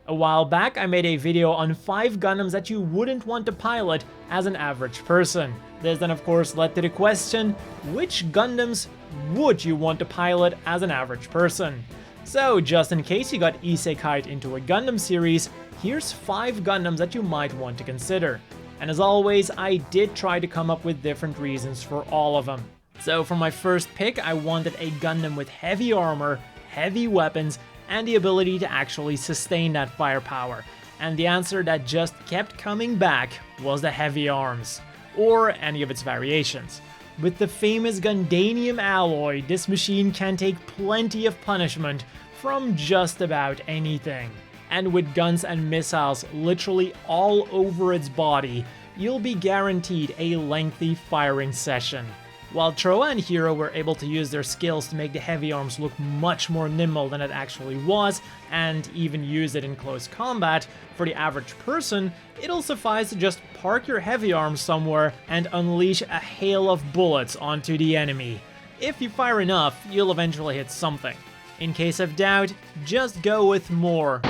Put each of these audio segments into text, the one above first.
A while back I made a video on 5 Gundams that you wouldn't want to pilot as an average person. This then of course led to the question, which Gundams would you want to pilot as an average person? So just in case you got isekai'd into a Gundam series, here's 5 Gundams that you might want to consider. And as always, I did try to come up with different reasons for all of them. So for my first pick, I wanted a Gundam with heavy armor, heavy weapons, and the ability to actually sustain that firepower. And the answer that just kept coming back was the heavy arms, or any of its variations. With the famous Gundanium alloy, this machine can take plenty of punishment from just about anything. And with guns and missiles literally all over its body, you'll be guaranteed a lengthy firing session. While Trowa and Hiro were able to use their skills to make the heavy arms look much more nimble than it actually was, and even use it in close combat, for the average person, it'll suffice to just park your heavy arms somewhere and unleash a hail of bullets onto the enemy. If you fire enough, you'll eventually hit something. In case of doubt, just go with more.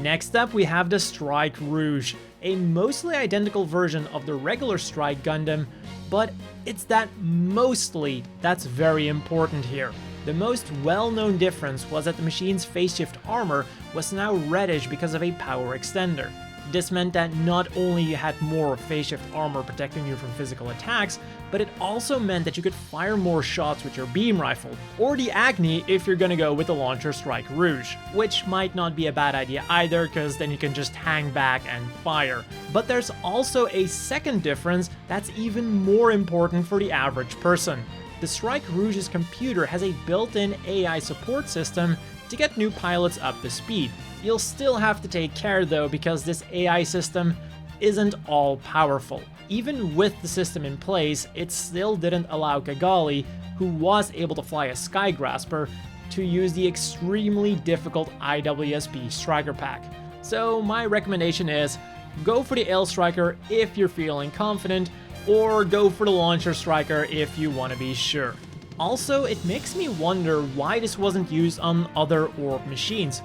Next up, we have the Strike Rouge, a mostly identical version of the regular Strike Gundam, but it's that mostly that's very important here. The most well-known difference was that the machine's phase shift armor was now reddish because of a power extender. This meant that not only you had more phase shift armor protecting you from physical attacks, but it also meant that you could fire more shots with your beam rifle, or the Agni if you're gonna go with the launcher Strike Rouge, which might not be a bad idea either, because then you can just hang back and fire. But there's also a second difference that's even more important for the average person. The Strike Rouge's computer has a built-in AI support system to get new pilots up to speed. You'll still have to take care though, because this AI system isn't all powerful. Even with the system in place, it still didn't allow Cagali, who was able to fly a Skygrasper, to use the extremely difficult IWSP Striker Pack. So my recommendation is, go for the Ale Striker if you're feeling confident, or go for the Launcher Striker if you want to be sure. Also, it makes me wonder why this wasn't used on other Orb machines.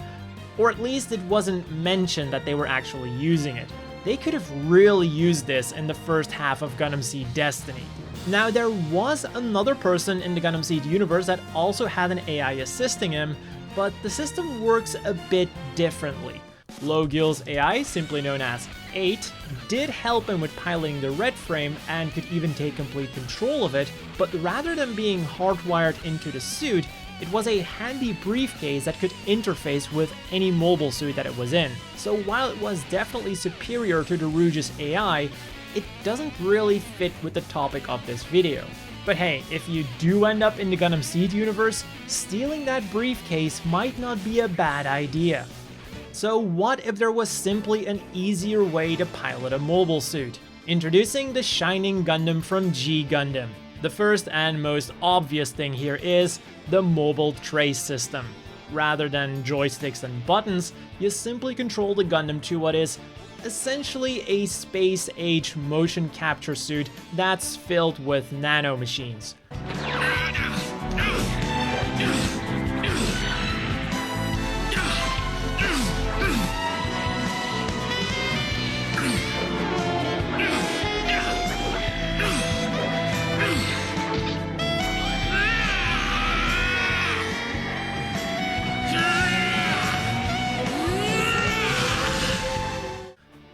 Or at least it wasn't mentioned that they were actually using it. They could have really used this in the first half of Gundam Seed Destiny. Now, there was another person in the Gundam Seed universe that also had an AI assisting him, but the system works a bit differently. Logil's AI, simply known as 8, did help him with piloting the red frame and could even take complete control of it, but rather than being hardwired into the suit, it was a handy briefcase that could interface with any mobile suit that it was in. So while it was definitely superior to the Rouge's AI, it doesn't really fit with the topic of this video. But hey, if you do end up in the Gundam Seed universe, stealing that briefcase might not be a bad idea. So what if there was simply an easier way to pilot a mobile suit? Introducing the Shining Gundam from G Gundam. The first and most obvious thing here is the mobile trace system. Rather than joysticks and buttons, you simply control the Gundam to what is essentially a space-age motion capture suit that's filled with nanomachines.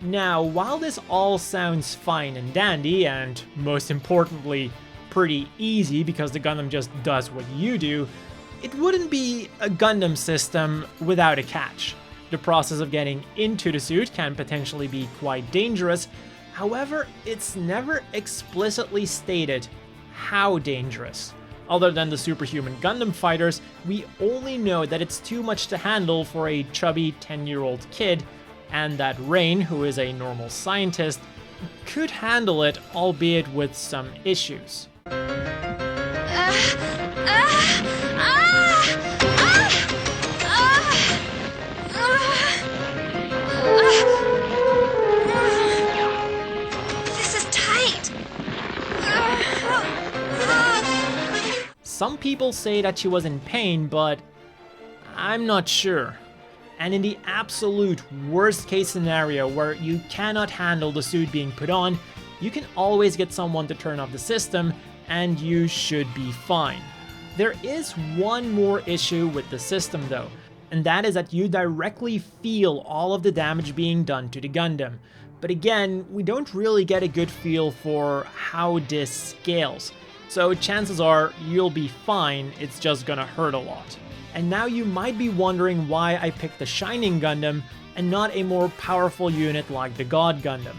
Now, while this all sounds fine and dandy, and most importantly, pretty easy because the Gundam just does what you do, it wouldn't be a Gundam system without a catch. The process of getting into the suit can potentially be quite dangerous, however, it's never explicitly stated how dangerous. Other than the superhuman Gundam fighters, we only know that it's too much to handle for a chubby 10-year-old kid, and that Rain, who is a normal scientist, could handle it, albeit with some issues. This is tight. Some people say that she was in pain, but I'm not sure. And in the absolute worst case scenario where you cannot handle the suit being put on, you can always get someone to turn off the system and you should be fine. There is one more issue with the system though, and that is that you directly feel all of the damage being done to the Gundam. But again, we don't really get a good feel for how this scales, so chances are you'll be fine, it's just gonna hurt a lot. And now you might be wondering why I picked the Shining Gundam and not a more powerful unit like the God Gundam.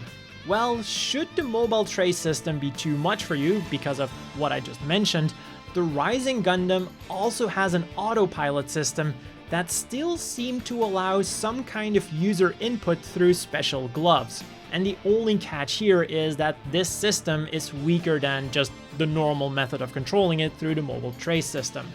Well, should the mobile tray system be too much for you because of what I just mentioned, the Rising Gundam also has an autopilot system that still seemed to allow some kind of user input through special gloves. And the only catch here is that this system is weaker than just the normal method of controlling it through the mobile tray system.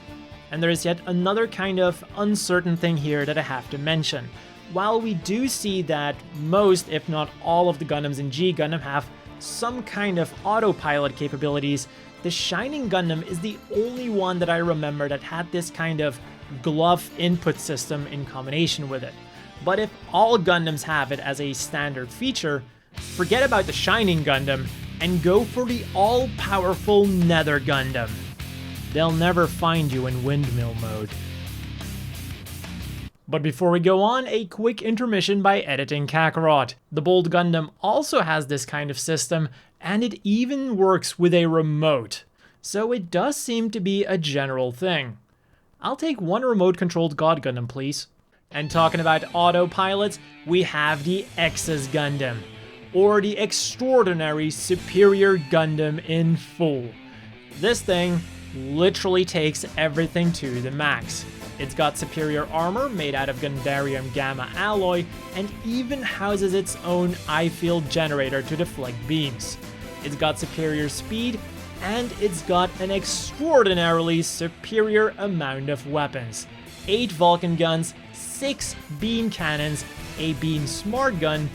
And there is yet another kind of uncertain thing here that I have to mention. While we do see that most, if not all of the Gundams in G Gundam have some kind of autopilot capabilities, the Shining Gundam is the only one that I remember that had this kind of glove input system in combination with it. But if all Gundams have it as a standard feature, forget about the Shining Gundam and go for the all-powerful Nether Gundam. They'll never find you in windmill mode. But before we go on, a quick intermission by Editing Kakarot. The Bold Gundam also has this kind of system, and it even works with a remote. So it does seem to be a general thing. I'll take one remote-controlled God Gundam, please. And talking about autopilots, we have the Exes Gundam, or the Extraordinary Superior Gundam in full. This thing literally takes everything to the max. It's got superior armor made out of Gundarium Gamma alloy, and even houses its own I-field generator to deflect beams. It's got superior speed, and it's got an extraordinarily superior amount of weapons. 8 Vulcan guns, 6 beam cannons, a beam smart gun,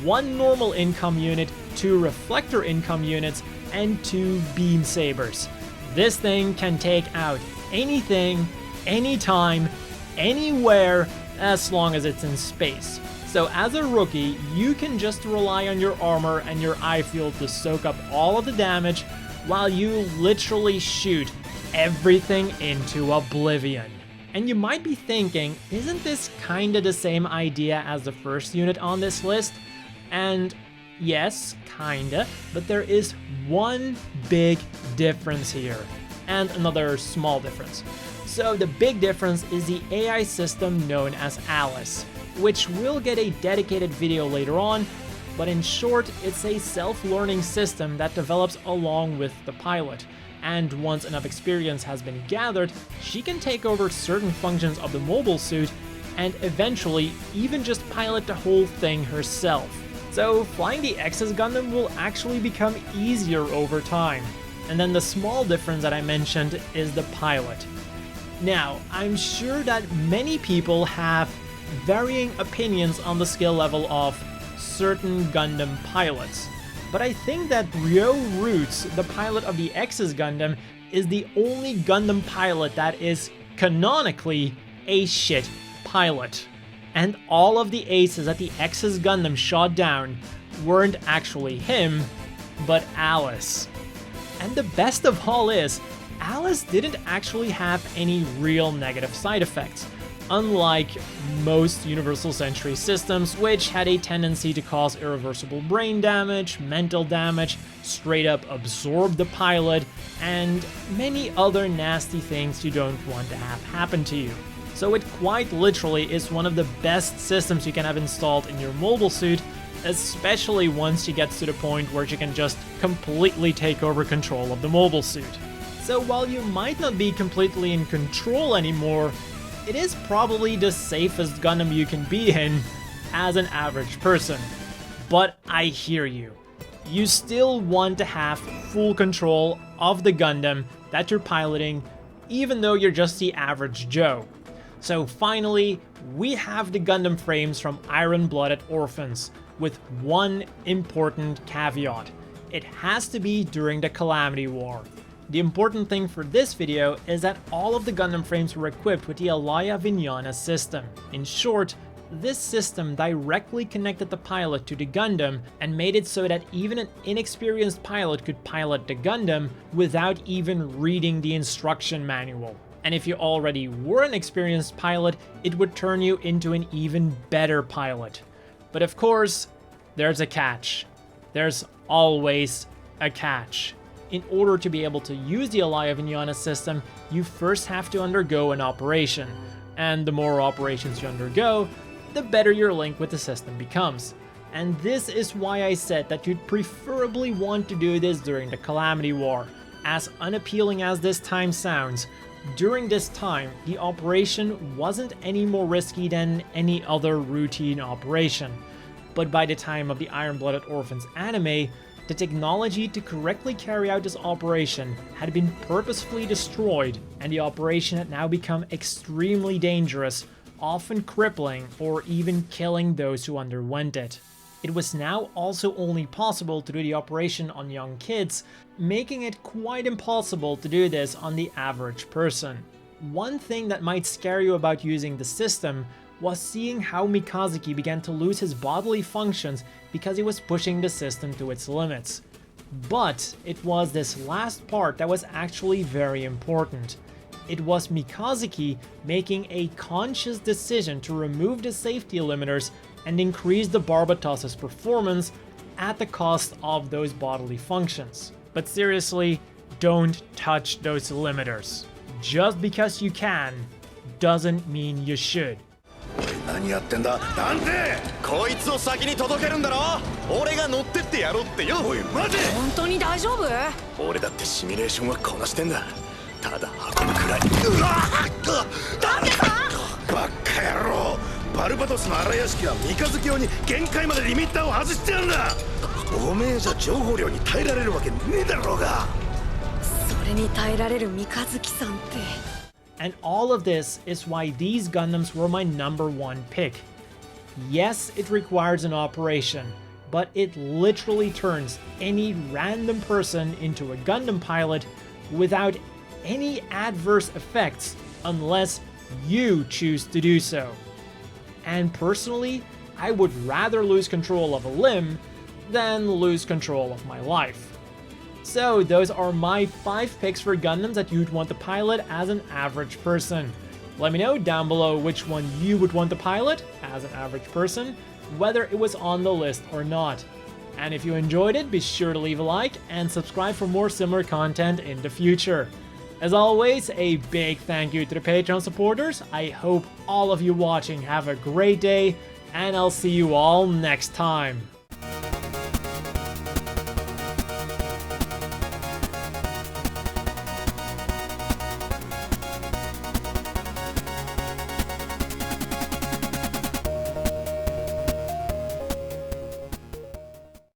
1 normal income unit, 2 reflector income units, and 2 beam sabers. This thing can take out anything, anytime, anywhere, as long as it's in space. So as a rookie, you can just rely on your armor and your I-field to soak up all of the damage while you literally shoot everything into oblivion. And you might be thinking, isn't this kinda the same idea as the first unit on this list? And yes, kinda, but there is one big difference here, and another small difference. So the big difference is the AI system known as Alice, which will get a dedicated video later on, but in short, it's a self-learning system that develops along with the pilot, and once enough experience has been gathered, she can take over certain functions of the mobile suit and eventually even just pilot the whole thing herself. So flying the Exes Gundam will actually become easier over time. And then the small difference that I mentioned is the pilot. Now, I'm sure that many people have varying opinions on the skill level of certain Gundam pilots, but I think that Ryo Roots, the pilot of the Exes Gundam, is the only Gundam pilot that is canonically a shit pilot. And all of the aces that the Exes Gundam shot down weren't actually him, but Alice. And the best of all is, Alice didn't actually have any real negative side effects, unlike most Universal Century systems, which had a tendency to cause irreversible brain damage, mental damage, straight up absorb the pilot, and many other nasty things you don't want to have happen to you. So it quite literally is one of the best systems you can have installed in your mobile suit, especially once she gets to the point where she can just completely take over control of the mobile suit. So while you might not be completely in control anymore, it is probably the safest Gundam you can be in as an average person. But I hear you. You still want to have full control of the Gundam that you're piloting, even though you're just the average Joe. So finally, we have the Gundam Frames from Iron-Blooded Orphans, with one important caveat. It has to be during the Calamity War. The important thing for this video is that all of the Gundam frames were equipped with the Alaya Vinyana system. In short, this system directly connected the pilot to the Gundam and made it so that even an inexperienced pilot could pilot the Gundam without even reading the instruction manual. And if you already were an experienced pilot, it would turn you into an even better pilot. But of course, there's a catch. There's always a catch. In order to be able to use the Alaya Vinyana system, you first have to undergo an operation. And the more operations you undergo, the better your link with the system becomes. And this is why I said that you'd preferably want to do this during the Calamity War. As unappealing as this time sounds, during this time, the operation wasn't any more risky than any other routine operation. But by the time of the Iron-Blooded Orphans anime, the technology to correctly carry out this operation had been purposefully destroyed, and the operation had now become extremely dangerous, often crippling or even killing those who underwent it. It was now also only possible to do the operation on young kids, making it quite impossible to do this on the average person. One thing that might scare you about using the system was seeing how Mikazuki began to lose his bodily functions because he was pushing the system to its limits. But it was this last part that was actually very important. It was Mikazuki making a conscious decision to remove the safety limiters and increase the Barbatos's performance at the cost of those bodily functions. But seriously, don't touch those limiters. Just because you can, doesn't mean you should. 何やってんだなんでこいつを先に届けるんだろ俺が乗ってってやろうってよおい待て本当に大丈夫俺だってシミュレーションはこなしてんだただ運ぶくらいうわっダメだバカ野郎バルバトスの荒屋敷は三日月用に限界までリミッターを外してやるんだおめえじゃ情報量に耐えられるわけねえだろうがそれに耐えられる三日月さんって And all of this is why these Gundams were my #1 pick. Yes, it requires an operation, but it literally turns any random person into a Gundam pilot without any adverse effects unless you choose to do so. And personally, I would rather lose control of a limb than lose control of my life. So those are my 5 picks for Gundams that you'd want to pilot as an average person. Let me know down below which one you would want to pilot as an average person, whether it was on the list or not. And if you enjoyed it, be sure to leave a like and subscribe for more similar content in the future. As always, a big thank you to the Patreon supporters. I hope all of you watching have a great day, and I'll see you all next time.